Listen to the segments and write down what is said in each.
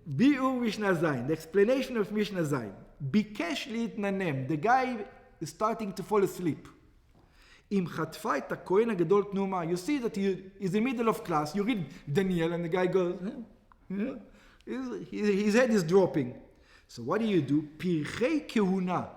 Bi'ur Mishnah Zayin, the explanation of Mishnah Zayin. Bikesh li'itnanem, the guy is starting to fall asleep. Im chatfa et hakohen hagadol tnuma, you see that he is in the middle of class, you read Daniel and the guy goes, his head is dropping. So what do? Pirchei kehuna,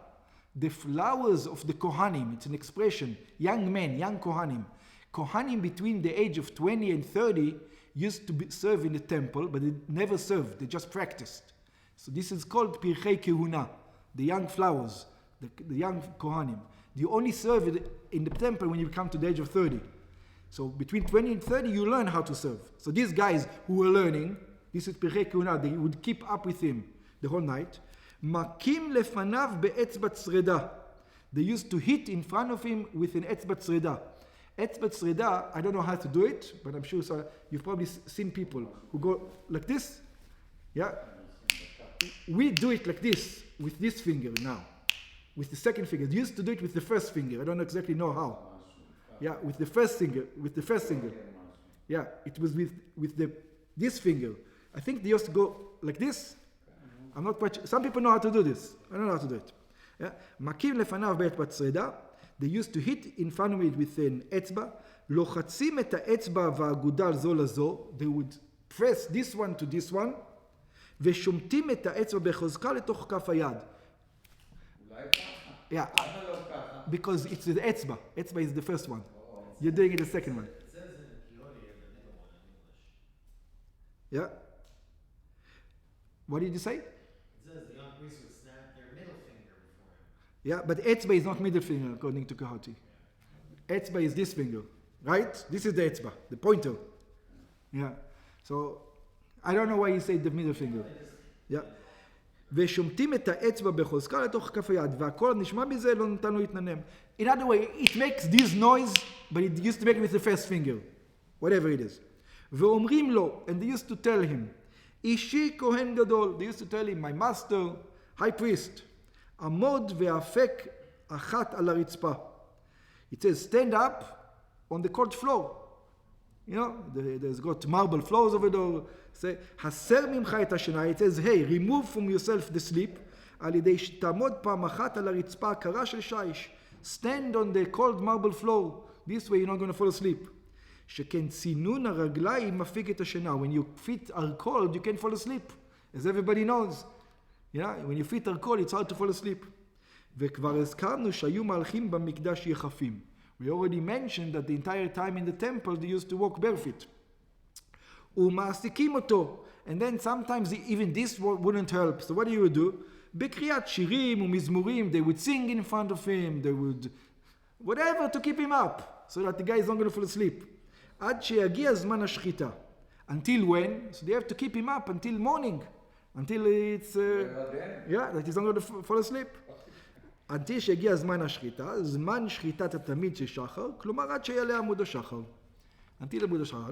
the flowers of the Kohanim, it's an expression, young men, young Kohanim. Kohanim between the age of 20 and 30 used to serve in the temple, but they never served, they just practiced. So this is called Pirchei Kehuna, the young flowers, the young Kohanim. You only serve in the temple when you come to the age of 30. So between 20 and 30, you learn how to serve. So these guys who were learning, this is Pirchei Kehuna, they would keep up with him the whole night. Makim lefanav be'etzbat tzreda. They used to hit in front of him with an etzbat tzreda. Etzbat tzreda, I don't know how to do it, but I'm sure you've probably seen people who go like this. Yeah? We do it like this, with this finger now. With the second finger. They used to do it with the first finger. I don't exactly know how. Yeah, with the first finger. Yeah, it was with this finger. I think they used to go like this. I'm not quite sure. Some people know how to do this. I don't know how to do it. Yeah? Makim lefanav be'etzbat tzreda. They used to hit in front of it with an etzba. Lochatzim et ha'etzba va'agudal zo lazo. They would press this one to this one. Veshomtim et ha'etzba bechozka letoch kaf hayad. Yeah, because it's the etzba. Etzba is the first one. You're doing it the second one. It says in Kiori the middle one in English. Yeah. What did you say? It says the young priest would snap their middle finger before him. Yeah, but etzba is not middle finger according to Kahati. Etzba is this finger, right? This is the etzba, the pointer. Yeah. So I don't know why you say the middle finger. Yeah. ושומטים את האצבע בחוזקה לתוך כף היד, והכל נשמע בזה לא נתן לו להתננם. In other way, it makes this noise, but it used to make it with the first finger, whatever it is. ואומרים לו, and they used to tell him, אישי כהן גדול, they used to tell him, my master, high priest, עמוד והפק אחת על הרצפה. It says, stand up on the court floor. You know, there's got marble floors over there. Say, הסר ממך את השינה. It says, hey, remove from yourself the sleep. על ידי שתעמוד פעם אחת על הרצפה הקרה של שיש. Stand on the cold marble floor. This way you're not going to fall asleep. שכן צינון הרגליים מפיק את השינה. When your feet are cold, you can't fall asleep. As everybody knows. Yeah? When your feet are cold, it's hard to fall asleep. וכבר הזכרנו שהיו מהלכים במקדש יחפים. We already mentioned that the entire time in the temple they used to walk barefoot. ומעסיקים אותו. And then sometimes even this wouldn't help. So what do you do? בקריאת שירים ומזמורים, they would sing in front of him, they would whatever to keep him up, so that the guy is not going to fall asleep. עד שיגיע זמן השחיטה. Until when? So they have to keep him up until morning. Until it's that he's not going to fall asleep. עד שיגיע זמן השחיטה, זמן שחיטת התמיד של שחר, כלומר עד שיעלה עמוד השחר. Until עמוד השחר.